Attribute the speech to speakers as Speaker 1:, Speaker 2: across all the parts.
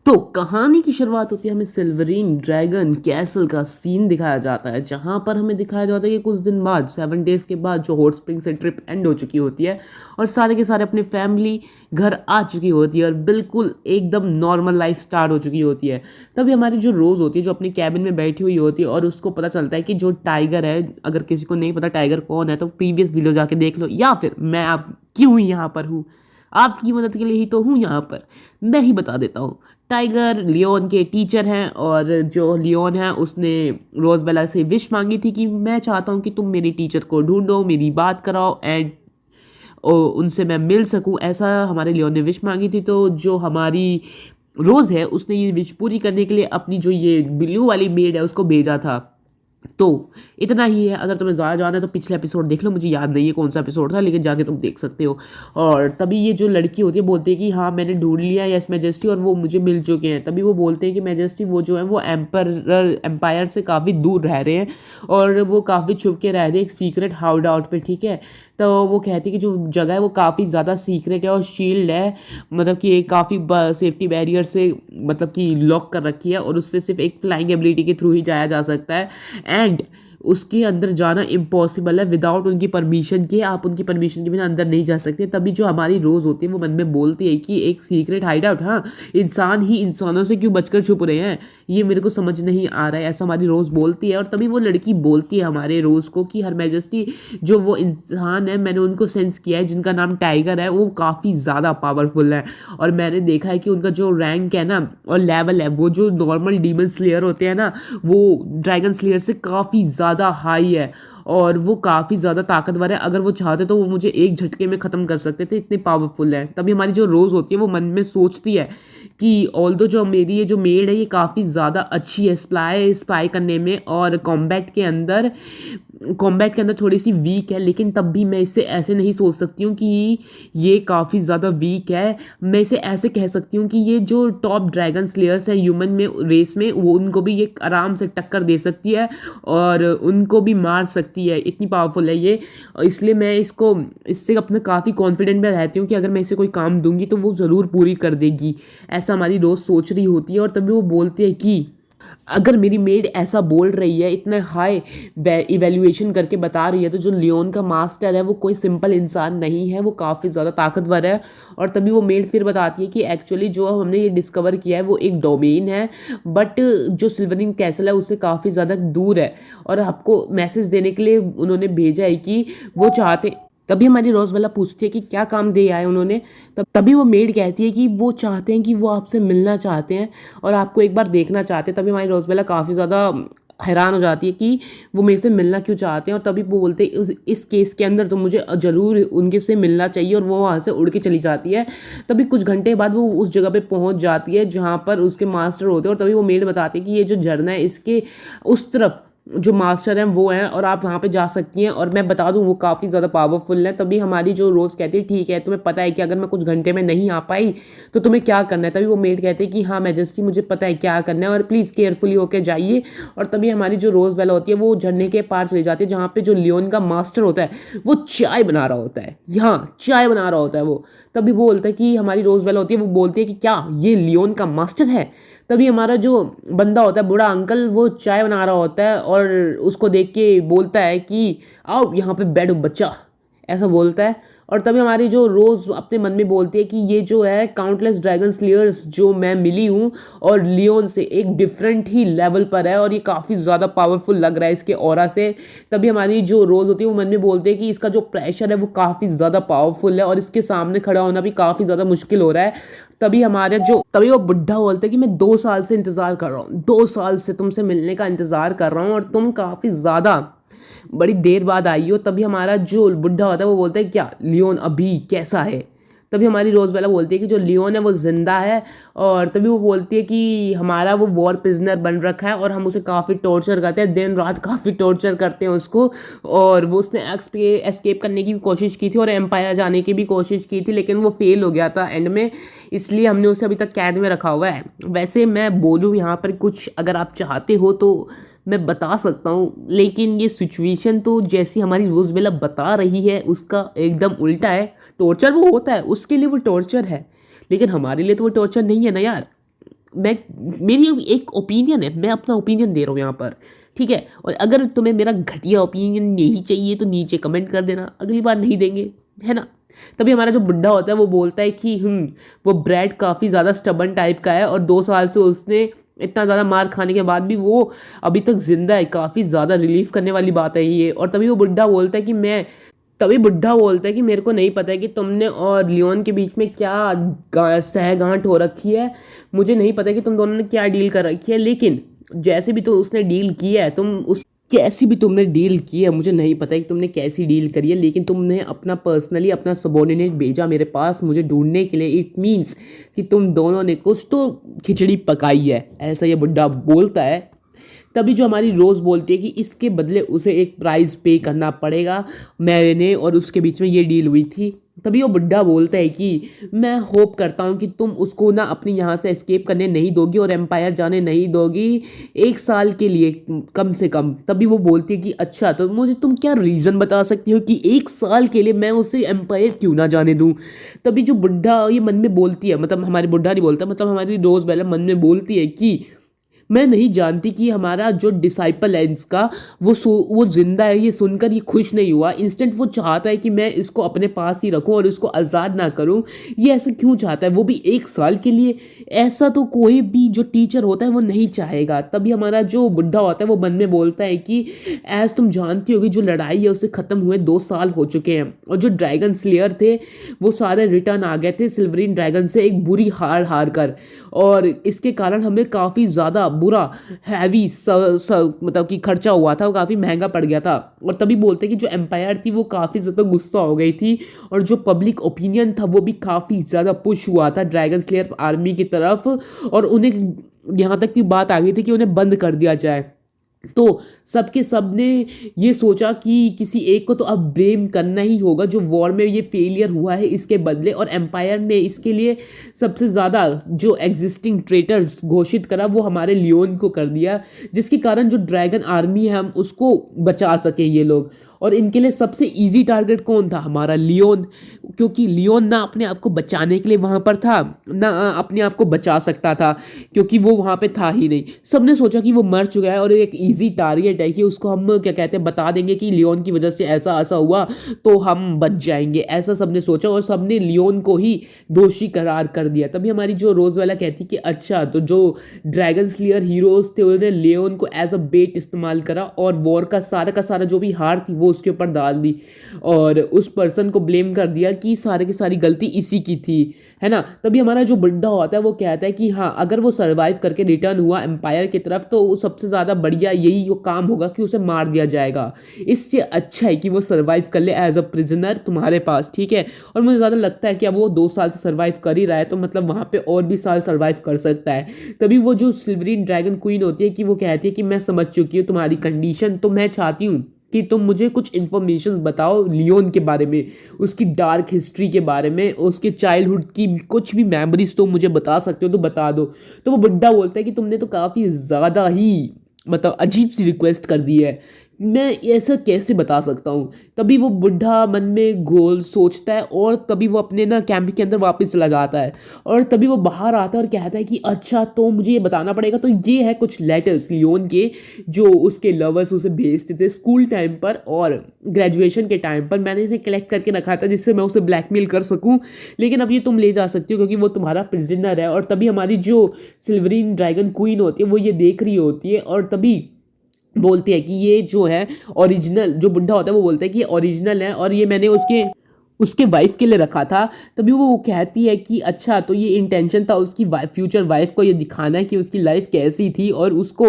Speaker 1: तो कहानी की शुरुआत होती है, हमें सिल्वरीन ड्रैगन कैसल का सीन दिखाया जाता है, जहाँ पर हमें दिखाया जाता है कि कुछ दिन बाद 7 डेज़ के बाद जो हॉट स्प्रिंग से ट्रिप एंड हो चुकी होती है और सारे के सारे अपने फैमिली घर आ चुकी होती है और बिल्कुल एकदम नॉर्मल लाइफ स्टार्ट हो चुकी होती है। तभी हमारी जो रोज़ होती है, जो अपनी कैबिन में बैठी हुई होती है और उसको पता चलता है कि जो टाइगर है, अगर किसी को नहीं पता टाइगर कौन है तो प्रीवियस वीडियो जाके देख लो, या फिर मैं आप क्यों यहाँ पर हूँ, आपकी मदद के लिए ही तो हूँ यहाँ पर। मैं ही बता देता हूँ। टाइगर लियोन के टीचर हैं और जो लियोन है उसने रोज़बेला से विश मांगी थी कि मैं चाहता हूँ कि तुम मेरी टीचर को ढूंढो, मेरी बात कराओ एंड उनसे मैं मिल सकूं, ऐसा हमारे लियोन ने विश मांगी थी। तो जो हमारी रोज़ है उसने ये विश पूरी करने के लिए अपनी जो ये ब्लू वाली मेड है उसको भेजा था। तो इतना ही है। अगर तुम्हें ज़्यादा जानना है तो पिछले एपिसोड देख लो, मुझे याद नहीं है कौन सा एपिसोड था, लेकिन जाके तुम देख सकते हो। और तभी ये जो लड़की होती है बोलती है कि हाँ मैंने ढूंढ लिया यस मैजेस्टी, और वो मुझे मिल चुके हैं। तभी वो बोलते हैं कि मैजेस्टी वो जो है वो एम्पायर से काफ़ी दूर रह रहे हैं और वो काफ़ी छुप के रह रहे हैं एक सीक्रेट हाउड आउट पे, ठीक है। तो वो कहती है कि जो जगह है वो काफ़ी ज़्यादा सीक्रेट है और शील्ड है, मतलब कि एक काफ़ी सेफ्टी बैरियर से मतलब कि लॉक कर रखी है और उससे सिर्फ एक फ्लाइंग एबिलिटी के थ्रू ही जाया जा सकता है एंड उसके अंदर जाना इम्पॉसिबल है विदाउट उनकी परमिशन के। आप उनकी परमिशन के बिना अंदर नहीं जा सकते। तभी जो हमारी रोज़ होती है वो मन में बोलती है कि एक सीक्रेट हाइड आउट, हाँ इंसान ही इंसानों से क्यों बचकर छुप रहे हैं, ये मेरे को समझ नहीं आ रहा है, ऐसा हमारी रोज़ बोलती है। और तभी वो लड़की बोलती है हमारे रोज़ को कि हर मैजेस्टी जो वो इंसान है मैंने उनको सेंस किया है जिनका नाम टाइगर है, वो काफ़ी ज़्यादा पावरफुल है और मैंने देखा है कि उनका जो रैंक है ना और लेवल है वो जो नॉर्मल डीमन स्लेयर होते हैं ना वो ड्रैगन स्लेयर से काफ़ी ज़्यादा हाई है और वो काफ़ी ज़्यादा ताकतवर है। अगर वो चाहते तो वो मुझे एक झटके में ख़त्म कर सकते थे, इतने पावरफुल है। तभी हमारी जो रोज़ होती है वो मन में सोचती है कि ऑल्दो जो मेरी ये जो मेड है ये काफ़ी ज़्यादा अच्छी है स्पाई करने में और कॉम्बैट के अंदर थोड़ी सी वीक है, लेकिन तब भी मैं इसे ऐसे नहीं सोच सकती हूँ कि ये काफ़ी ज़्यादा वीक है। मैं इसे ऐसे कह सकती हूँ कि ये जो टॉप ड्रैगन स्लेयर्स है ह्यूमन में रेस में, वो उनको भी ये आराम से टक्कर दे सकती है और उनको भी मार सकती है, इतनी पावरफुल है ये। इसलिए मैं इससे अपना काफ़ी कॉन्फिडेंट में रहती हूँ कि अगर मैं इसे कोई काम दूंगी तो वो ज़रूर पूरी कर देगी, ऐसा हमारी रोज़ सोच रही होती है। और तभी वो बोलती है कि अगर मेरी मेड ऐसा बोल रही है, इतना हाई इवैल्यूएशन करके बता रही है, तो जो लियोन का मास्टर है वो कोई सिंपल इंसान नहीं है, वो काफ़ी ज़्यादा ताकतवर है। और तभी वो मेड फिर बताती है कि एक्चुअली जो हमने ये डिस्कवर किया है वो एक डोमेन है, बट जो सिल्वरिंग कैसल है उससे काफ़ी ज़्यादा दूर है और आपको मैसेज देने के लिए उन्होंने भेजा है कि वो चाहते। तभी हमारी रोज़वेला पूछती है कि क्या काम दे आए उन्होंने। तभी वो मेड कहती है कि वो चाहते हैं कि वो आपसे मिलना चाहते हैं और आपको एक बार देखना चाहते हैं। तभी हमारी रोज़वेला काफ़ी ज़्यादा हैरान हो जाती है कि वो मेरे से मिलना क्यों चाहते हैं। और तभी वो बोलते हैं इस केस के अंदर तो मुझे ज़रूर उनके से मिलना चाहिए और वो वहाँ से उड़ के चली जाती है। तभी कुछ घंटे बाद वो उस जगह पे पहुँच जाती है जहाँ पर उसके मास्टर होते हैं और तभी वो मेड बताती है कि ये जो झरना है इसके उस तरफ जो मास्टर हैं वो हैं और आप वहाँ पे जा सकती हैं और मैं बता दूँ वो काफ़ी ज़्यादा पावरफुल है। तभी हमारी जो रोज़ कहती है ठीक है तुम्हें पता है कि अगर मैं कुछ घंटे में नहीं आ पाई तो तुम्हें क्या करना है। तभी वो मेड कहते हैं कि हाँ मैजेस्टी मुझे पता है क्या करना है और प्लीज़ केयरफुली होकर जाइए। और तभी हमारी जो रोज़ वाला होती है वो झरने के पार चली जाती है जहाँ पे जो लियोन का मास्टर होता है वो चाय बना रहा होता है, हाँ चाय बना रहा होता है वो। तभी वो बोलता है कि हमारी रोज़ वाला होती है वो बोलती है कि क्या ये लियोन का मास्टर है। तभी हमारा जो बंदा होता है बूढ़ा अंकल वो चाय बना रहा होता है और उसको देख के बोलता है कि आओ यहाँ पे बैठो बच्चा, ऐसा बोलता है। और तभी हमारी जो रोज़ अपने मन में बोलती है कि ये जो है काउंटलेस ड्रैगन स्लेयर्स जो मैं मिली हूँ और लियोन से एक डिफरेंट ही लेवल पर है और ये काफ़ी ज़्यादा पावरफुल लग रहा है इसके ऑरा से। तभी हमारी जो रोज़ होती है वो मन में बोलती है कि इसका जो प्रेशर है वो काफ़ी ज़्यादा पावरफुल है और इसके सामने खड़ा होना भी काफ़ी ज़्यादा मुश्किल हो रहा है। तभी वो बुढ़ा बोलता है कि मैं 2 साल से इंतज़ार कर रहा हूँ, 2 साल से तुमसे मिलने का इंतज़ार कर रहा हूँ और तुम काफ़ी ज़्यादा बड़ी देर बाद आई हो। तभी हमारा जो बुढ़ा होता है वो बोलता है क्या लियोन अभी कैसा है। तभी हमारी रोज़वेला बोलती है कि जो लियोन है वो ज़िंदा है। और तभी वो बोलती है कि हमारा वो वॉर प्रिजनर बन रखा है और हम उसे काफ़ी टॉर्चर करते हैं, दिन रात काफ़ी टॉर्चर करते हैं उसको। और वो उसने एस्केप करने की भी कोशिश की थी और एम्पायर जाने की भी कोशिश की थी, लेकिन वो फेल हो गया था एंड में, इसलिए हमने उसे अभी तक कैद में रखा हुआ है। वैसे मैं बोलूँ यहाँ पर कुछ अगर आप चाहते हो तो मैं बता सकता हूँ, लेकिन ये सिचुएशन तो जैसी हमारी रोज़वेला बता रही है उसका एकदम उल्टा है। टॉर्चर वो होता है उसके लिए वो टॉर्चर है, लेकिन हमारे लिए तो वो टॉर्चर नहीं है ना यार। मैं मेरी एक ओपिनियन है, मैं अपना ओपिनियन दे रहा हूँ यहाँ पर, ठीक है? और अगर तुम्हें मेरा घटिया ओपिनियन नहीं चाहिए तो नीचे कमेंट कर देना, अगली बार नहीं देंगे, है ना? तभी हमारा जो बुड्ढा होता है वो बोलता है कि वो ब्रैड काफ़ी ज़्यादा स्टबर्न टाइप का है और 2 साल से उसने इतना ज़्यादा मार खाने के बाद भी वो अभी तक ज़िंदा है, काफ़ी ज़्यादा रिलीफ़ करने वाली बात है ये। और तभी वो बुड्ढा बोलता है कि मेरे को नहीं पता है कि तुमने और लियोन के बीच में क्या सहगांठ हो रखी है, मुझे नहीं पता कि तुम दोनों ने क्या डील कर रखी है, लेकिन जैसे भी तो उसने डील किया है, तुम उस कैसी भी तुमने डील की है, मुझे नहीं पता है कि तुमने कैसी डील करी है, लेकिन तुमने अपना पर्सनली अपना सबॉर्डिनेट भेजा मेरे पास मुझे ढूंढने के लिए। इट मीन्स कि तुम दोनों ने कुछ तो खिचड़ी पकाई है, ऐसा ये बुड्ढा बोलता है। तभी जो हमारी रोज़ बोलती है कि इसके बदले उसे एक प्राइज़ पे करना पड़ेगा, मैंने और उसके बीच में ये डील हुई थी। तभी वो बुड्ढा बोलता है कि मैं होप करता हूँ कि तुम उसको ना अपने यहाँ से एस्केप करने नहीं दोगी और एम्पायर जाने नहीं दोगी 1 साल के लिए कम से कम। तभी वो बोलती है कि अच्छा, तो मुझे तुम क्या रीज़न बता सकती हो कि 1 साल के लिए मैं उसे एम्पायर क्यों ना जाने दूँ। तभी जो बुड्ढा ये मन में बोलती है, मतलब हमारी बुड्ढा नहीं बोलता, मतलब हमारी रोज़ बेला मन में बोलती है कि मैं नहीं जानती कि हमारा जो डिसाइपल है इसका वो ज़िंदा है, ये सुनकर ये खुश नहीं हुआ। इंस्टेंट वो चाहता है कि मैं इसको अपने पास ही रखूं और इसको आज़ाद ना करूं। ये ऐसा क्यों चाहता है, वो भी 1 साल के लिए? ऐसा तो कोई भी जो टीचर होता है वो नहीं चाहेगा। तभी हमारा जो बुड्ढा होता है वो मन में बोलता है कि एज तुम जानती होगी जो लड़ाई है उसे ख़त्म हुए 2 साल हो चुके हैं और जो ड्रैगन स्लेयर थे वो सारे रिटर्न आ गए थे सिल्वरीन ड्रैगन से एक बुरी हार कर, और इसके कारण हमें काफ़ी ज़्यादा बुरा हैवी मतलब कि खर्चा हुआ था, वो काफ़ी महंगा पड़ गया था। और तभी बोलते कि जो एम्पायर थी वो काफ़ी ज़्यादा गुस्सा हो गई थी और जो पब्लिक ओपिनियन था वो भी काफ़ी ज़्यादा पुश हुआ था ड्रैगन स्लेयर आर्मी की तरफ, और उन्हें यहाँ तक की बात आ गई थी कि उन्हें बंद कर दिया जाए। तो सबके सब ने ये सोचा कि किसी एक को तो अब ब्लेम करना ही होगा जो वॉर में ये फेलियर हुआ है इसके बदले, और एम्पायर ने इसके लिए सबसे ज़्यादा जो एग्जिस्टिंग ट्रेटर घोषित करा वो हमारे लियोन को कर दिया, जिसके कारण जो ड्रैगन आर्मी है हम उसको बचा सके ये लोग। और इनके लिए सबसे इजी टारगेट कौन था? हमारा लियोन, क्योंकि लियोन ना अपने आप को बचाने के लिए वहाँ पर था, ना अपने आप को बचा सकता था क्योंकि वो वहाँ पे था ही नहीं। सबने सोचा कि वो मर चुका है और एक इजी टारगेट है कि उसको हम क्या कहते हैं बता देंगे कि लियोन की वजह से ऐसा ऐसा हुआ तो हम बच जाएंगे, ऐसा सबने सोचा और सबने लियोन को ही दोषी करार कर दिया। तभी हमारी जो रोजवेला कहती कि अच्छा, तो जो ड्रैगन स्लेयर हीरोज थे उन्होंने लियोन को एज अ बेट इस्तेमाल करा और वॉर का सारा जो भी हार थी वो उसके ऊपर डाल दी और उस पर्सन को ब्लेम कर दिया कि सारे की सारी गलती इसी की थी, है ना। तभी हमारा जो बुड्ढा होता है वो कहता है कि हाँ, अगर वो सर्वाइव करके रिटर्न हुआ एम्पायर की तरफ तो सबसे ज़्यादा बढ़िया यही काम होगा कि उसे मार दिया जाएगा। इससे अच्छा है कि वो सर्वाइव कर ले एज अ प्रिजनर तुम्हारे पास, ठीक है। और मुझे ज़्यादा लगता है कि अब वो 2 साल से सर्वाइव कर ही रहा है तो मतलब वहाँ पे और भी साल सर्वाइव कर सकता है। तभी वो जो सिल्वरीन ड्रैगन क्वीन होती है कि वो कहती है कि मैं समझ चुकी हूँ तुम्हारी कंडीशन, तो मैं चाहती हूँ कि तुम मुझे कुछ इन्फॉर्मेशन बताओ लियोन के बारे में, उसकी डार्क हिस्ट्री के बारे में, उसके चाइल्डहुड की कुछ भी मेमोरीज तो मुझे बता सकते हो तो बता दो। तो वो बुड्ढा बोलता है कि तुमने तो काफ़ी ज़्यादा ही मतलब अजीब सी रिक्वेस्ट कर दी है, मैं ऐसा कैसे बता सकता हूँ। तभी वो बुढ़ा मन में गोल सोचता है और तभी वो अपने ना कैंप के अंदर वापस चला जाता है और तभी वो बाहर आता है और कहता है कि अच्छा, तो मुझे ये बताना पड़ेगा। तो ये है कुछ लेटर्स लियोन के जो उसके लवर्स उसे भेजते थे स्कूल टाइम पर और ग्रेजुएशन के टाइम पर। मैंने इसे कलेक्ट करके रखा था जिससे मैं उसे ब्लैकमेल कर सकूं, लेकिन अब ये तुम ले जा सकती हो क्योंकि वो तुम्हारा प्रिजनर है। और तभी हमारी जो सिल्वरीन ड्रैगन क्वीन होती है वो ये देख रही होती है और तभी बोलती है कि ये जो है ओरिजिनल, जो बुढ़ा होता है वो बोलता है कि ये ओरिजिनल है और ये मैंने उसके वाइफ के लिए रखा था। तभी वो कहती है कि अच्छा, तो ये इंटेंशन था उसकी फ्यूचर वाइफ को ये दिखाना कि उसकी लाइफ कैसी थी और उसको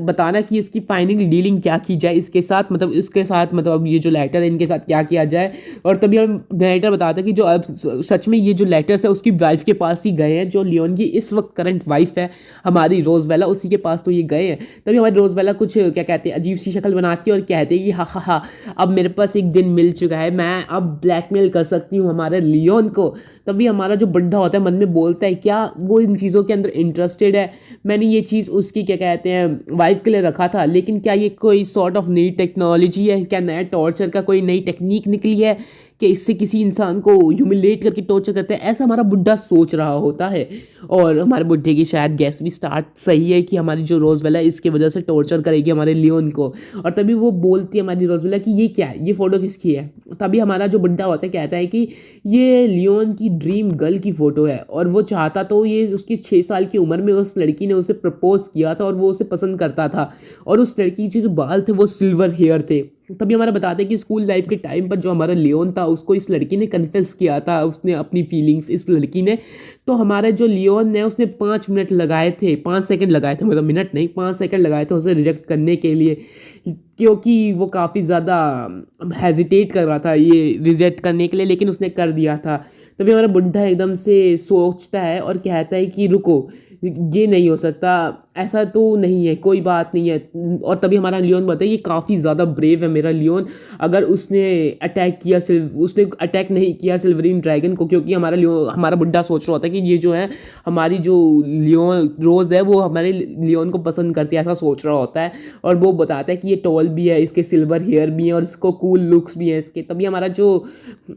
Speaker 1: बताना कि इसकी फाइनल डीलिंग क्या की जाए इसके साथ, मतलब इसके साथ, मतलब ये जो लेटर है इनके साथ क्या किया जाए। और तभी हम डायरेक्टर बताते हैं कि जो अब सच में ये जो लेटर्स है उसकी वाइफ के पास ही गए हैं, जो लियोन की इस वक्त करंट वाइफ है हमारी रोजवेला, उसी के पास तो ये गए हैं। तभी हमारी रोजवेला कुछ क्या कहते हैं अजीब सी शक्ल बनाती है और कहते हैं कि हाँ हाँ हाँ, अब मेरे पास एक दिन मिल चुका है, मैं अब ब्लैकमेल कर सकती हूँ हमारे लियोन को। तभी हमारा जो बुड्ढा होता है मन में बोलता है क्या वो इन चीज़ों के अंदर इंटरेस्टेड है, मैंने ये चीज़ उसकी क्या कहते हैं वाइफ के लिए रखा था, लेकिन क्या ये कोई सॉर्ट ऑफ नई टेक्नोलॉजी है, क्या नया टॉर्चर का कोई नई टेक्निक निकली है, कि इससे किसी इंसान को ह्यूमिलेट करके टॉर्चर करते हैं, ऐसा हमारा बुड्ढा सोच रहा होता है। और हमारे बुड्ढे की शायद गैस भी स्टार्ट सही है कि हमारी जो रोज़वेला है इसकी वजह से टॉर्चर करेगी हमारे लियोन को। और तभी वो बोलती है हमारी रोज़वेला कि ये क्या है, ये फ़ोटो किसकी है। तभी हमारा जो बुड्ढा होता है कहता है कि ये लियोन की ड्रीम गर्ल की फ़ोटो है, और वो चाहता तो ये उसकी 6 साल की उम्र में उस लड़की ने उसे प्रपोज किया था और वो उसे पसंद करता था, और उस लड़की के जो बाल थे वो सिल्वर हेयर थे। तभी हमारा बताते हैं कि स्कूल लाइफ के टाइम पर जो हमारा लियोन था उसको इस लड़की ने कन्फेस किया था, उसने अपनी फीलिंग्स इस लड़की ने। तो हमारे जो लियोन ने उसने 5 मिनट लगाए थे, 5 सेकंड लगाए थे, मतलब मिनट नहीं, 5 सेकंड लगाए थे उसे रिजेक्ट करने के लिए, क्योंकि वो काफ़ी ज़्यादा हेजिटेट कर रहा था ये रिजेक्ट करने के लिए, लेकिन उसने कर दिया था। तभी हमारा बुड्ढा एकदम से सोचता है और कहता है कि रुको, ये नहीं हो सकता, ऐसा तो नहीं है, कोई बात नहीं है। और तभी हमारा लियोन बताता है ये काफ़ी ज़्यादा ब्रेव है मेरा लियोन, अगर उसने उसने अटैक नहीं किया सिल्वरीन ड्रैगन को, क्योंकि हमारा बुड्ढा सोच रहा होता है कि ये जो है हमारी जो लियोन रोज़ है वो हमारे लियोन को पसंद करती है, ऐसा सोच रहा होता है। और वो बताता है कि ये टॉल भी है, इसके सिल्वर हेयर भी हैं और इसको कूल लुक्स भी हैं इसके। तभी हमारा जो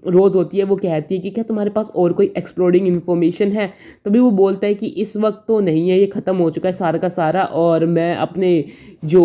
Speaker 1: रोज़ होती है वो कहती है कि क्या तुम्हारे पास और कोई एक्सप्लोरिंग इन्फॉर्मेशन है। तभी वो बोलता है कि इस वक्त तो नहीं है, ये ख़त्म हो चुका है सारा का सारा, और मैं अपने जो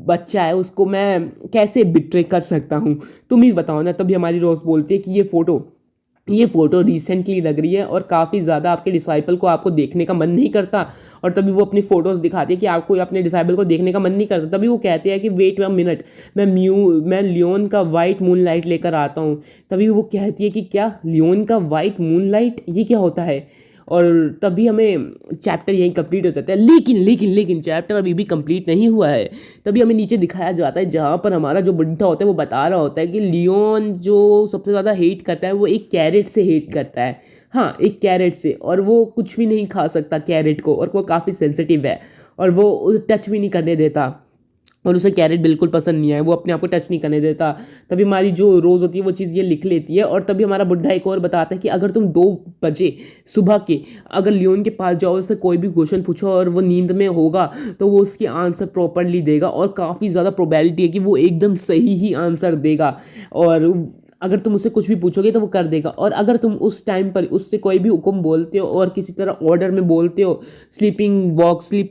Speaker 1: बच्चा है उसको मैं कैसे बिट्रे कर सकता हूँ, तुम ही बताओ ना। तभी हमारी रोज़ बोलती है कि ये फ़ोटो रिसेंटली लग रही है और काफ़ी ज़्यादा आपके डिसाइपल को आपको देखने का मन नहीं करता। और तभी वो अपनी फ़ोटोज़ दिखाती है कि आपको अपने डिसाइपल को देखने का मन नहीं करता। तभी वो कहते हैं कि वेट अ मिनट, मैं लियोन का वाइट मूनलाइट लेकर आता हूँ। तभी वो कहती है कि क्या लियोन का वाइट मूनलाइट, ये क्या होता है। और तभी हमें चैप्टर यहीं कंप्लीट हो जाता है, लेकिन चैप्टर अभी भी कंप्लीट नहीं हुआ है। तभी हमें नीचे दिखाया जाता है जहाँ पर हमारा जो बुड्ढा होता है वो बता रहा होता है कि लियोन जो सबसे ज़्यादा हेट करता है वो एक कैरेट से हेट करता है। हाँ, एक कैरेट से, और वो कुछ भी नहीं खा सकता कैरेट को, और वो काफ़ी सेंसिटिव है और वो टच भी नहीं करने देता, और उसे कैरेट बिल्कुल पसंद नहीं है, वो अपने आप को टच नहीं करने देता। तभी हमारी जो रोज़ होती है वो चीज़ ये लिख लेती है। और तभी हमारा बुड्ढा एक और बताता है कि अगर तुम 2 बजे सुबह के अगर लियोन के पास जाओ, उससे कोई भी क्वेश्चन पूछो और वो नींद में होगा तो वो उसकी आंसर प्रॉपरली देगा, और काफ़ी ज़्यादा प्रोबेबिलिटी है कि वो एकदम सही ही आंसर देगा। और अगर तुम उससे कुछ भी पूछोगे तो वो कर देगा। और अगर तुम उस टाइम पर उससे कोई भी हुक्म बोलते हो और किसी तरह ऑर्डर में बोलते हो स्लीप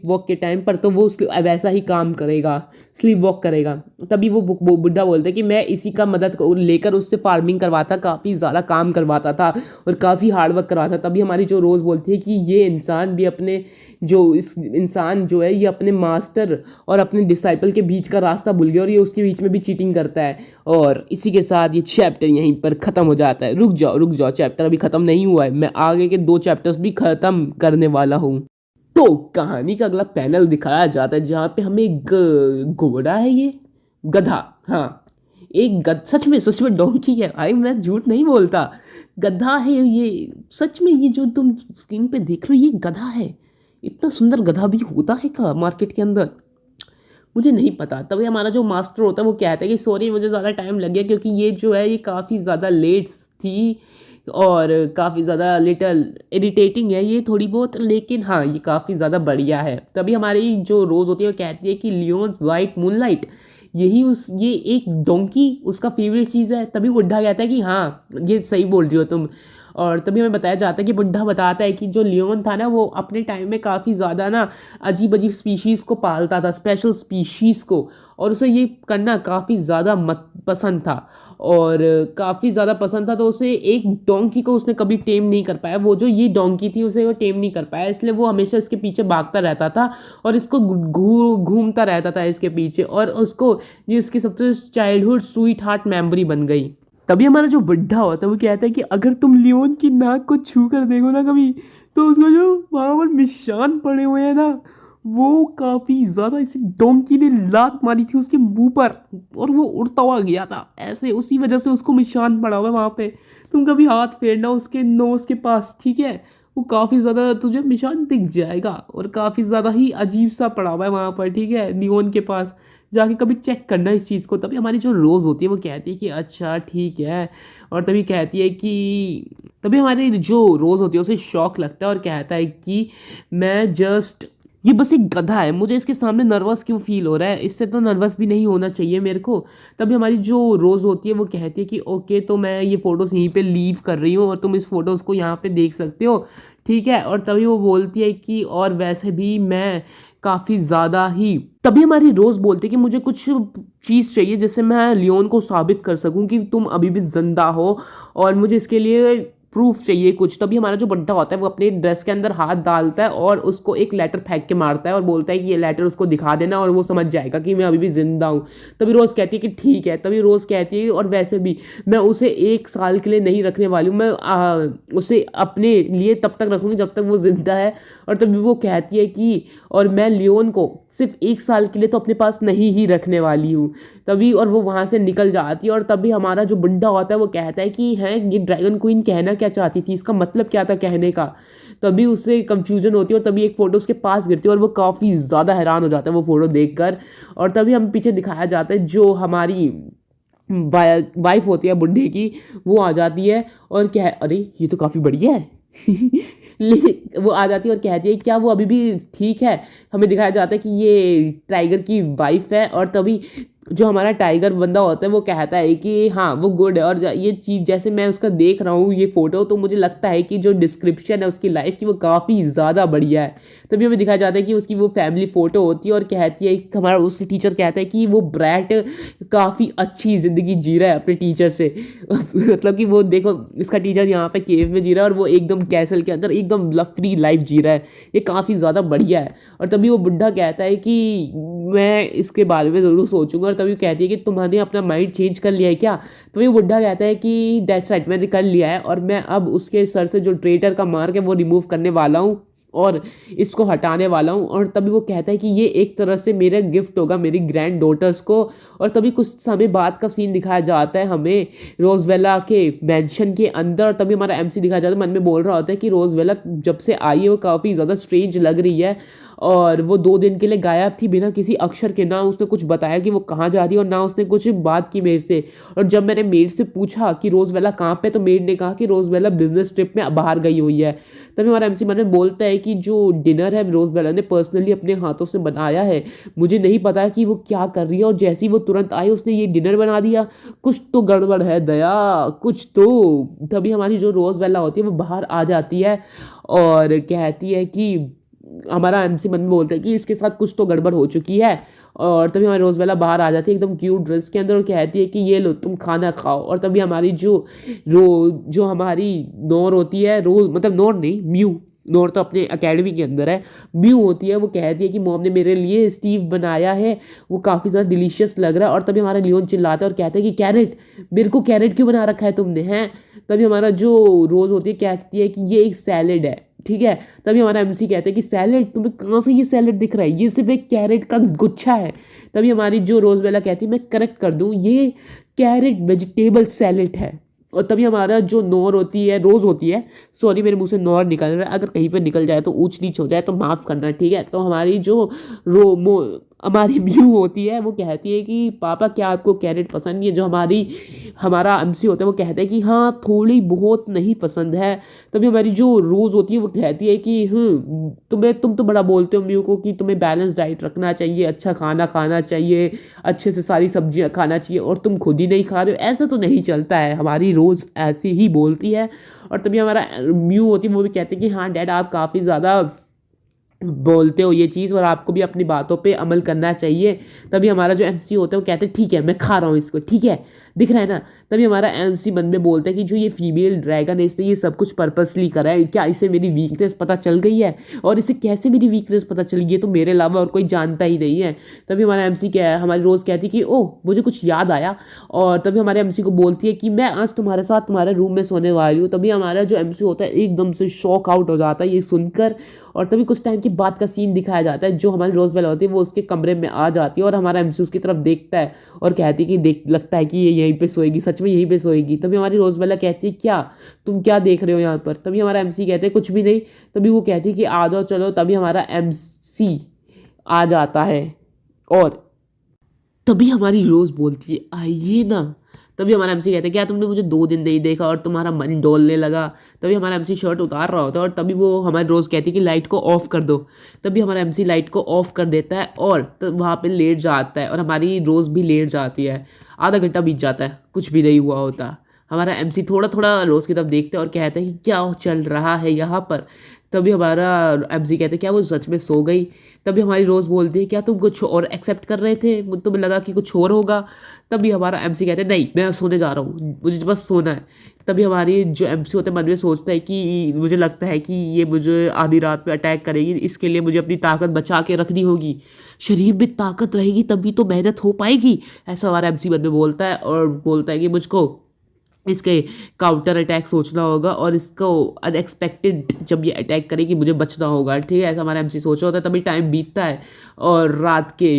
Speaker 1: वॉक के टाइम पर, तो वो वैसा ही काम करेगा, स्लीप वॉक करेगा। तभी वो बुड्ढा बोलता है कि मैं इसी का मदद लेकर उससे फार्मिंग करवाता, काफ़ी ज़्यादा काम करवाता था और काफ़ी हार्ड वर्क करवाता। तभी हमारी जो रोज़ बोलती है कि ये इंसान भी इस इंसान जो है ये अपने मास्टर और अपने डिसाइपल के बीच का रास्ता भूल गया, और ये उसके बीच में भी चीटिंग करता है। और इसी के साथ ये चैप्टर यहीं पर ख़त्म हो जाता है। रुक जाओ, चैप्टर अभी ख़त्म नहीं हुआ है, मैं आगे के 2 चैप्टर्स भी ख़त्म करने वाला हूँ। तो कहानी का अगला पैनल दिखाया जाता है जहाँ पे हमें घोड़ा है, ये गधा, हाँ एक सच में डोंकी है भाई, मैं झूठ नहीं बोलता, गधा है ये। सच में ये जो तुम स्क्रीन पे देख रहे हो ये गधा है। इतना सुंदर गधा भी होता है क्या मार्केट के अंदर, मुझे नहीं पता। तभी हमारा जो मास्टर होता है वो कहता है कि सॉरी मुझे ज़्यादा टाइम लग गया, क्योंकि ये जो है ये काफ़ी ज़्यादा लेट थी और काफ़ी ज़्यादा लिटल इरिटेटिंग है ये थोड़ी बहुत, लेकिन हाँ ये काफ़ी ज़्यादा बढ़िया है। तभी हमारी जो रोज़ होती है वो कहती है कि लियोन्स वाइट मूनलाइट ये एक डोंकी उसका फेवरेट चीज़ है। तभी बुड्ढा कहता है कि हाँ ये सही बोल रही हो तुम। और तभी हमें बताया जाता है कि बुड्ढा बताता है कि जो लियोन था ना वो अपने टाइम में काफ़ी ज़्यादा ना अजीब अजीब स्पीशीज़ को पालता था, स्पेशल स्पीशीज़ को, और उसे ये करना काफ़ी ज़्यादा पसंद था, और काफ़ी ज़्यादा पसंद था। तो उसे एक डोंकी को उसने कभी टेम नहीं कर पाया, वो जो ये डोंकी थी उसे वो टेम नहीं कर पाया, इसलिए वो हमेशा इसके पीछे भागता रहता था और इसको घूमता रहता था इसके पीछे, और उसको ये इसकी सबसे चाइल्डहुड स्वीट हार्ट मेमोरी बन गई। तभी हमारा जो बुड्ढा होता है वो कहता है कि अगर तुम लियोन की नाक को छू कर देखो ना कभी, तो उसको जो वहाँ पर निशान पड़े हुए हैं ना, वो काफ़ी ज़्यादा इसी डोंकी ने लात मारी थी उसके मुंह पर और वो उड़ता हुआ गया था ऐसे, उसी वजह से उसको निशान पड़ा हुआ है वहाँ पे। तुम कभी हाथ फेरना उसके नोज़ के पास, ठीक है, वो काफ़ी ज़्यादा तुझे निशान दिख जाएगा और काफ़ी ज़्यादा ही अजीब सा पड़ा हुआ है वहाँ पर, ठीक है, लियोन के पास जाके कभी चेक करना इस चीज़ को। तभी हमारी जो रोज़ होती है वो कहती है कि अच्छा ठीक है, और तभी कहती है कि तभी हमारी जो रोज़ होती है उसे शौक लगता है और कहता है कि मैं जस्ट ये बस एक गधा है, मुझे इसके सामने नर्वस क्यों फील हो रहा है, इससे तो नर्वस भी नहीं होना चाहिए मेरे को। तभी हमारी जो रोज़ होती है वो कहती है कि ओके, तो मैं ये फ़ोटोज़ यहीं पे लीव कर रही हूँ और तुम इस फ़ोटोज़ को यहाँ पे देख सकते हो, ठीक है। और तभी वो बोलती है कि और वैसे भी मैं काफ़ी ज़्यादा ही, तभी हमारी रोज़ बोलती है कि मुझे कुछ चीज़ चाहिए जिससे मैं लियोन को साबित कर सकूं कि तुम अभी भी ज़िंदा हो, और मुझे इसके लिए प्रूफ चाहिए कुछ। तभी हमारा जो बंटा होता है वो अपने ड्रेस के अंदर हाथ डालता है और उसको एक लेटर फेंक के मारता है और बोलता है कि ये लेटर उसको दिखा देना और वो समझ जाएगा कि मैं अभी भी जिंदा हूँ। तभी रोज़ कहती है कि ठीक है। तभी रोज़ कहती है और वैसे भी मैं उसे 1 साल के लिए नहीं रखने वाली हूँ, मैं उसे अपने लिए तब तक रखूँगी जब तक वो जिंदा है। और तभी वो कहती है कि और मैं लियोन को सिर्फ 1 साल के लिए तो अपने पास नहीं ही रखने वाली हूँ। तभी और वो वहाँ से निकल जाती है और तभी हमारा जो बुड्ढा होता है वो कहता है कि हैं ये ड्रैगन क्वीन कहना क्या चाहती थी, इसका मतलब क्या था कहने का। तभी उससे कंफ्यूजन होती है और तभी एक फ़ोटो उसके पास गिरती है और वो काफ़ी ज़्यादा हैरान हो जाता है वो फ़ोटो देखकर। और तभी हम पीछे दिखाया जाता है जो हमारी वाइफ होती है बुड्ढे की, वो आ जाती है और क्या है, अरे ये तो काफ़ी बढ़िया है। वो आ जाती है और कहती है क्या वो अभी भी ठीक है। हमें दिखाया जाता है कि ये टाइगर की वाइफ है। और तभी जो हमारा टाइगर बंदा होता है वो कहता है कि हाँ वो गुड है। और ये चीज़ जैसे मैं उसका देख रहा हूँ ये फ़ोटो, तो मुझे लगता है कि जो डिस्क्रिप्शन है उसकी लाइफ की वो काफ़ी ज़्यादा बढ़िया है। तभी हमें दिखाया जाता है कि उसकी वो फैमिली फ़ोटो होती है और कहती है, हमारा उसकी टीचर कहता है कि वो ब्रैट काफ़ी अच्छी ज़िंदगी जी रहा है अपने टीचर से। मतलब कि वो देखो इसका टीचर यहाँ पे केव में जी रहा है और वो एकदम कैसल के अंदर एकदम लव फ्री लाइफ जी रहा है, ये काफ़ी ज़्यादा बढ़िया है। और तभी वो बुढ़ा कहता है कि मैं इसके बारे में ज़रूर सोचूंगा। और तभी कहती है कि तुम्हारे अपना माइंड चेंज कर लिया है क्या। तो ये बुढ़ा कहता है कि दैट्स राइट, मैंने कर लिया है और मैं अब उसके सर से जो ट्रेटर का मार्क है वो रिमूव करने वाला हूँ और इसको हटाने वाला हूँ। और तभी वो कहता है कि ये एक तरह से मेरा गिफ्ट होगा मेरी ग्रैंड डॉटर्स को। और तभी कुछ समय बाद का सीन दिखाया जाता है हमें रोजवेला के मैंशन के अंदर। और तभी हमारा एमसी दिखाया जाता है, मन में बोल रहा होता है कि रोजवेला जब से आई है वो काफ़ी ज़्यादा स्ट्रेंज लग रही है और वो 2 दिन के लिए गायब थी बिना किसी अक्षर के, ना उसने कुछ बताया कि वो कहाँ जा रही है और ना उसने कुछ बात की मेरे से। और जब मैंने मेड से पूछा कि रोजवेला कहाँ पे, तो मेड ने कहा कि रोजवेला बिजनेस ट्रिप में बाहर गई हुई है। तभी हमारा एमसी मन में बोलता है कि जो डिनर है रोजवेला ने पर्सनली अपने हाथों से बनाया है, मुझे नहीं पता कि वो क्या कर रही है और जैसे ही वो तुरंत आई उसने ये डिनर बना दिया, कुछ तो गड़बड़ है दया, कुछ तो। तभी हमारी जो रोजवेला होती है वो बाहर आ जाती है और कहती है कि हमारा एमसी मन में बोलता है कि इसके साथ कुछ तो गड़बड़ हो चुकी है। और तभी हमारी रोजवेला बाहर आ जाती है एकदम क्यूट ड्रेस के अंदर और कहती है कि ये लो तुम खाना खाओ। और तभी हमारी जो हमारी नोर होती है, रोज मतलब नोर नहीं म्यू, नोर तो अपने एकेडमी के अंदर है, म्यू होती है, वो कहती है कि मॉम ने मेरे लिए स्टीव बनाया है, वो काफ़ी ज़्यादा डिलीशियस लग रहा है। और तभी हमारा लियोन चिल्लाता है और कहता है कि कैरेट, मेरे को कैरेट क्यों बना रखा है तुमने हैं। तभी हमारा जो रोज़ होती है कहती है कि ये एक सैलेड है, ठीक है। तभी हमारा एमसी कहते हैं कि सैलेड, तुम्हें कहाँ से ये सैलेड दिख रहा है, ये सिर्फ एक कैरेट का गुच्छा है। तभी हमारी जो रोजबेला कहती है मैं करेक्ट कर दूँ, ये कैरेट वेजिटेबल सैलेड है। और तभी हमारा जो नोर होती है, रोज़ होती है, सॉरी मेरे मुंह से नोर निकल रहा है, अगर कहीं पे निकल जाए तो ऊंच नीच हो जाए तो माफ़ करना, ठीक है। तो हमारी जो हमारी म्यू होती है वो कहती है कि पापा क्या आपको कैरेट पसंद नहीं है। जो हमारा एमसी होता है वो कहता है कि हाँ थोड़ी बहुत नहीं पसंद है। तभी हमारी जो रोज़ होती है वो कहती है कि तुम तो बड़ा बोलते हो म्यू को कि तुम्हें बैलेंस डाइट रखना चाहिए, अच्छा खाना खाना चाहिए, अच्छे से सारी सब्जियां खाना चाहिए, और तुम खुद ही नहीं खा रहे हो, ऐसा तो नहीं चलता है। हमारी रोज़ ऐसे ही बोलती है। और तभी हमारा म्यू होती है वो भी कहते हैं कि हाँ डैड आप काफ़ी ज़्यादा बोलते हो ये चीज़ और आपको भी अपनी बातों पे अमल करना चाहिए। तभी हमारा जो एमसी होता है वो कहते हैं ठीक है मैं खा रहा हूँ इसको, ठीक है दिख रहा है ना। तभी हमारा एमसी मन में बोलता है कि जो ये फीमेल ड्रैगन है इसने ये सब कुछ पर्पसली करा है, क्या इसे मेरी वीकनेस पता चल गई है, और इसे कैसे मेरी वीकनेस पता चली, ये तो मेरे अलावा और कोई जानता ही नहीं है। तभी हमारा एमसी क्या है, हमारी रोज़ कहती है कि ओह मुझे कुछ याद आया। और तभी हमारे एमसी को बोलती है कि मैं आज तुम्हारे साथ तुम्हारे रूम में सोने वाली हूँ। तभी हमारा जो एमसी होता है एकदम से शॉक आउट हो जाता है ये सुनकर। और तभी कुछ टाइम के बाद का सीन दिखाया जाता है, जो हमारी रोजवेल होती है वो उसके कमरे में आ जाती है और हमारा एमसी उसकी तरफ देखता है और कहती है कि देख लगता है कि ये यहीं पे सोएगी, सच में यहीं पे सोएगी। तभी हमारी रोजवेला कहती है क्या तुम क्या देख रहे हो यहाँ पर। तभी हमारा एमसी कहते हैं कुछ भी नहीं। तभी वो कहती है कि आ जाओ चलो। तभी हमारा एमसी आ जाता है और तभी हमारी रोज़ बोलती है आइए ना। तभी हमारा एमसी कहता है क्या तुमने मुझे 2 दिन नहीं देखा और तुम्हारा मन डोलने लगा। तभी हमारा एमसी शर्ट उतार रहा होता है और तभी वो हमारी रोज़ कहती है कि लाइट को ऑफ़ कर दो। तभी हमारा एमसी लाइट को ऑफ़ कर देता है और तब वहाँ पे लेट जाता है और हमारी रोज़ भी लेट जाती है। आधा घंटा बीत जाता है, कुछ भी नहीं हुआ होता। हमारा एमसी थोड़ा-थोड़ा रोज़ की तरफ देखता है और कहता है कि क्या चल रहा है यहाँ पर? तभी हमारा एमसी कहता है क्या वो सच में सो गई? तभी हमारी रोज़ बोलती है क्या तुम कुछ और एक्सेप्ट कर रहे थे? तुम्हें लगा कि कुछ और होगा? तभी हमारा एमसी कहता है नहीं, मैं सोने जा रहा हूँ, मुझे बस सोना है। तभी हमारी जो एमसी होता है मन में सोचता है कि मुझे लगता है कि ये मुझे आधी रात में अटैक करेगी, इसके लिए मुझे अपनी ताकत बचा के रखनी होगी। शरीर में ताकत रहेगी तभी तो मेहनत हो पाएगी। ऐसा हमारा एमसी मन में बोलता है और बोलता है कि मुझको इसके काउंटर अटैक सोचना होगा और इसको अनएक्सपेक्टेड जब ये अटैक करेगी मुझे बचना होगा, ठीक है? ऐसा हमारा एमसी सोच रहा होता है। तभी टाइम बीतता है और रात के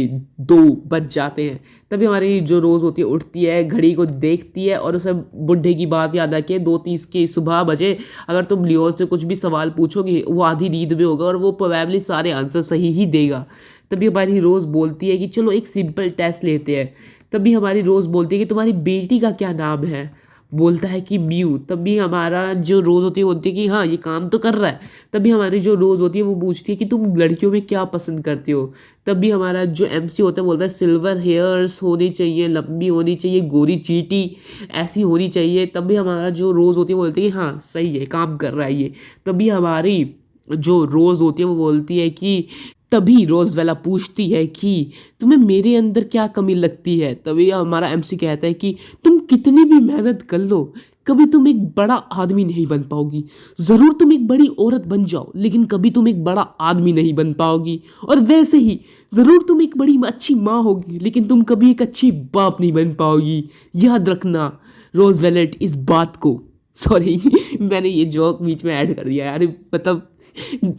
Speaker 1: 2 बज जाते हैं। तभी हमारी जो रोज़ होती है उठती है, घड़ी को देखती है और उसे बुड्ढे की बात याद आती है 2:30 की सुबह बजे अगर तुम लियोन से कुछ भी सवाल पूछोगे वो आधी नींद में होगा और वो प्रोबेबली सारे आंसर सही ही देगा। तभी हमारी रोज़ बोलती है कि चलो एक सिंपल टेस्ट लेते हैं। तभी हमारी रोज़ बोलती है कि तुम्हारी बेटी का क्या नाम है? बोलता है कि म्यू। तभी हमारा जो रोज़ होती है बोलती है कि हाँ ये काम तो कर रहा है। तभी हमारी जो रोज़ होती है वो पूछती है कि तुम लड़कियों में क्या पसंद करते हो? तभी हमारा जो एमसी होता है बोलता है सिल्वर हेयर्स होनी चाहिए, लंबी होनी चाहिए, गोरी चीटी ऐसी होनी चाहिए। तभी हमारा जो रोज़ होती है वो बोलती है कि हाँ सही है, काम कर रहा है ये। तभी हमारी जो रोज़ होती है वो बोलती है कि तभी रोज़वेला पूछती है कि तुम्हें मेरे अंदर क्या कमी लगती है? तभी हमारा एमसी कहता है कि तुम कितनी भी मेहनत कर लो, कभी तुम एक बड़ा आदमी नहीं बन पाओगी। ज़रूर तुम एक बड़ी औरत बन जाओ, लेकिन कभी तुम एक बड़ा आदमी नहीं बन पाओगी। और वैसे ही ज़रूर तुम एक बड़ी अच्छी माँ होगी, लेकिन तुम कभी एक अच्छी बाप नहीं बन पाओगी। याद रखना रोज़वेलेट इस बात को। सॉरी मैंने ये जोक बीच में ऐड कर दिया यार, मतलब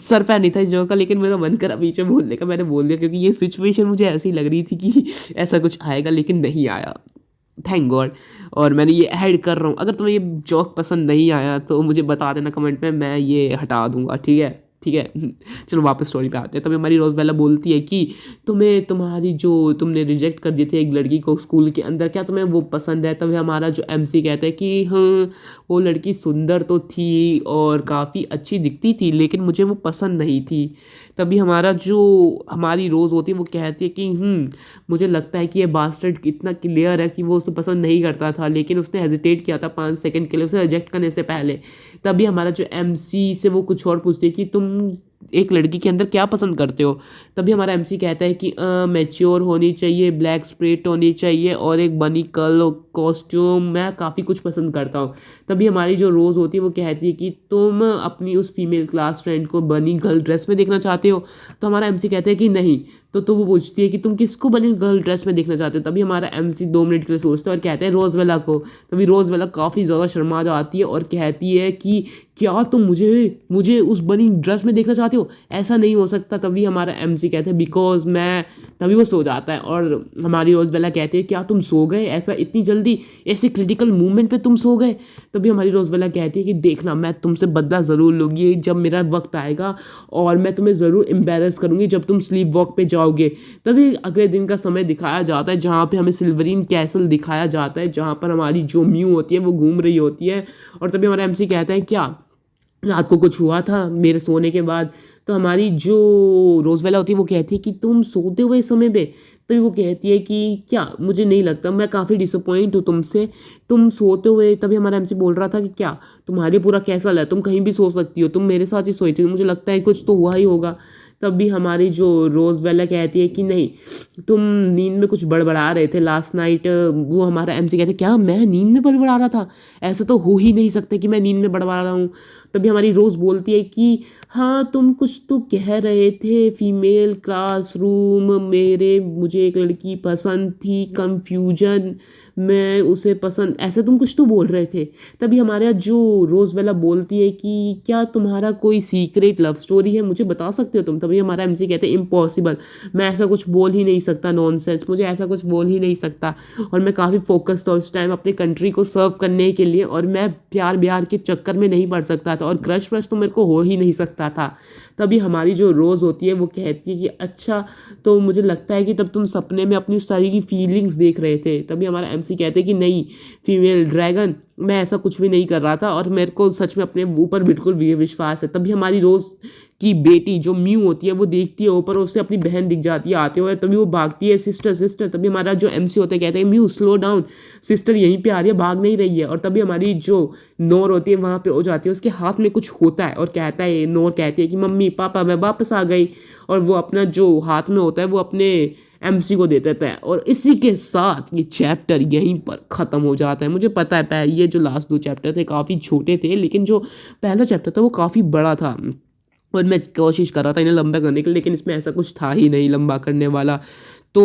Speaker 1: सर पे नहीं था इस जोक का, लेकिन मेरा मन करा बीच में बोलने का, मैंने बोल दिया क्योंकि ये सिचुएशन मुझे ऐसी लग रही थी कि ऐसा कुछ आएगा, लेकिन नहीं आया, थैंक गॉड। और मैंने ये ऐड कर रहा हूँ। अगर तुम्हें ये जोक पसंद नहीं आया तो मुझे बता देना कमेंट में, मैं ये हटा दूंगा, ठीक है? ठीक है चलो वापस स्टोरी पे आते हैं। तभी हमारी रोज़बेला बोलती है कि तुम्हें तुम्हारी जो तुमने रिजेक्ट कर दिए थे एक लड़की को स्कूल के अंदर, क्या तुम्हें वो पसंद है? तभी हमारा जो एमसी कहता है कि हाँ वो लड़की सुंदर तो थी और काफ़ी अच्छी दिखती थी, लेकिन मुझे वो पसंद नहीं थी। तभी हमारा जो हमारी रोज़ होती है वो कहती है कि मुझे लगता है कि ये बास्टर्ड इतना क्लियर है कि वो उसको पसंद नहीं करता था, लेकिन उसने हेजिटेट किया था 5 सेकंड के लिए उसे रिजेक्ट करने से पहले। तभी हमारा जो एमसी से वो कुछ और पूछती है कि तुम एक लड़की के अंदर क्या पसंद करते हो? तभी हमारा एमसी कहता है कि मैच्योर होनी चाहिए, ब्लैक स्प्रेट होनी चाहिए और एक बनी कर्ल कॉस्ट्यूम, मैं काफ़ी कुछ पसंद करता हूँ। तभी हमारी जो रोज़ होती है वो कहती है कि तुम अपनी उस फीमेल क्लास फ्रेंड को बनी गर्ल ड्रेस में देखना चाहते हो? तो हमारा एमसी कहता है कि नहीं। तो वो पूछती है कि तुम किसको बनी गर्ल ड्रेस में देखना चाहते हो? तभी हमारा एमसी 2 मिनट के लिए सोचता है और कहता है रोज़वेला को। तभी रोज़वेला काफ़ी ज़्यादा शर्मा जाती है और कहती है कि क्या तुम मुझे उस बनी ड्रेस में देखना चाहते हो? ऐसा नहीं हो सकता। तभी हमारा एमसी कहते हैं बिकॉज मैं। तभी वो सो जाता है और हमारी रोज़बेला कहती है क्या तुम सो गए ऐसा इतनी जल्दी, ऐसे क्रिटिकल मूवमेंट पे तुम सो गए? तभी हमारी रोज़बेला कहती है कि देखना मैं तुमसे बदला ज़रूर लूँगी जब मेरा वक्त आएगा और मैं तुम्हें ज़रूर एम्बेरस करूँगी जब तुम स्लीप वॉक पे जाओगे। तभी अगले दिन का समय दिखाया जाता है जहाँ पे हमें सिल्वरीन कैसल दिखाया जाता है, जहाँ पर हमारी जो म्यू होती है वो घूम रही होती है। और तभी हमारा एमसी कहता है क्या रात को कुछ हुआ था मेरे सोने के बाद? तो हमारी जो रोज़वेला होती है वो कहती है कि तुम सोते हुए इस समय पे? तभी वो कहती है कि क्या मुझे नहीं लगता, मैं काफ़ी डिसअपॉइंट हूँ तुमसे, तुम सोते हुए। तभी हमारा एमसी बोल रहा था कि क्या तुम्हारे पूरा कैसल है, तुम कहीं भी सो सकती हो, तुम मेरे साथ ही सोई थी, मुझे लगता है कुछ तो हुआ ही होगा। तब भी हमारी जो रोज़वेला कहती है कि नहीं तुम नींद में कुछ बड़बड़ा रहे थे लास्ट नाइट। वो हमारा एमसी कहते क्या मैं नींद में बड़बड़ा रहा था? ऐसा तो हो ही नहीं सकता कि मैं नींद में बड़बड़ा रहा हूँ। तभी हमारी रोज़ बोलती है कि हाँ तुम कुछ तो कह रहे थे, फीमेल क्लासरूम मेरे, मुझे एक लड़की पसंद थी, कंफ्यूजन, मैं उसे पसंद, ऐसे तुम कुछ तो बोल रहे थे। तभी हमारे यहाँ जो रोज़वेला बोलती है कि क्या तुम्हारा कोई सीक्रेट लव स्टोरी है, मुझे बता सकते हो तुम? तभी हमारा एमसी कहते हैं इम्पॉसिबल, मैं ऐसा कुछ बोल ही नहीं सकता, नॉनसेंस, मुझे ऐसा कुछ बोल ही नहीं सकता। और मैं काफ़ी फोकस था उस टाइम अपने कंट्री को सर्व करने के लिए और मैं प्यार ब्यार के चक्कर में नहीं पड़ सकता था। था और क्रश व्रश तो मेरे को हो ही नहीं सकता था। तभी हमारी जो रोज़ होती है वो कहती है कि अच्छा, तो मुझे लगता है कि तब तुम सपने में अपनी सारी की फीलिंग्स देख रहे थे। तभी हमारा एमसी कहते हैं कि नहीं फीमेल ड्रैगन, मैं ऐसा कुछ भी नहीं कर रहा था और मेरे को सच में अपने ऊपर बिल्कुल भी विश्वास है। तभी हमारी रोज़ की बेटी जो म्यू होती है वो देखती है ऊपर, उससे अपनी बहन दिख जाती है आते हुए, तभी वो भागती है सिस्टर सिस्टर। तभी हमारा जो एमसी होता है कहते हैं म्यू स्लो डाउन, सिस्टर यहीं पे आ रही है, भाग नहीं रही है। और तभी हमारी जो नोर होती है वहाँ पे हो जाती है, उसके हाथ में कुछ होता है और कहता है, नोर कहती है कि मम्मी पापा मैं वापस आ गई। और वो अपना जो हाथ में होता है वो अपने एमसी को दे देता है और इसी के साथ ये चैप्टर यहीं पर ख़त्म हो जाता है। मुझे पता है ये जो लास्ट 2 चैप्टर थे काफ़ी छोटे थे, लेकिन जो पहला चैप्टर था वो काफ़ी बड़ा था और मैं कोशिश कर रहा था इन्हें लंबा करने की, लेकिन इसमें ऐसा कुछ था ही नहीं लंबा करने वाला। तो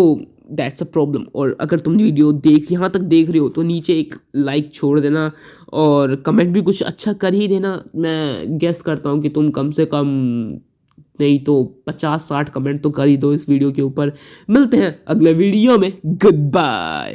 Speaker 1: दैट्स अ प्रॉब्लम। और अगर तुम वीडियो यहाँ तक देख रहे हो तो नीचे एक लाइक छोड़ देना और कमेंट भी कुछ अच्छा कर ही देना। मैं गेस करता हूँ कि तुम कम से कम नहीं तो 50-60 कमेंट तो कर ही दो इस वीडियो के ऊपर। मिलते हैं अगले वीडियो में, गुड बाय।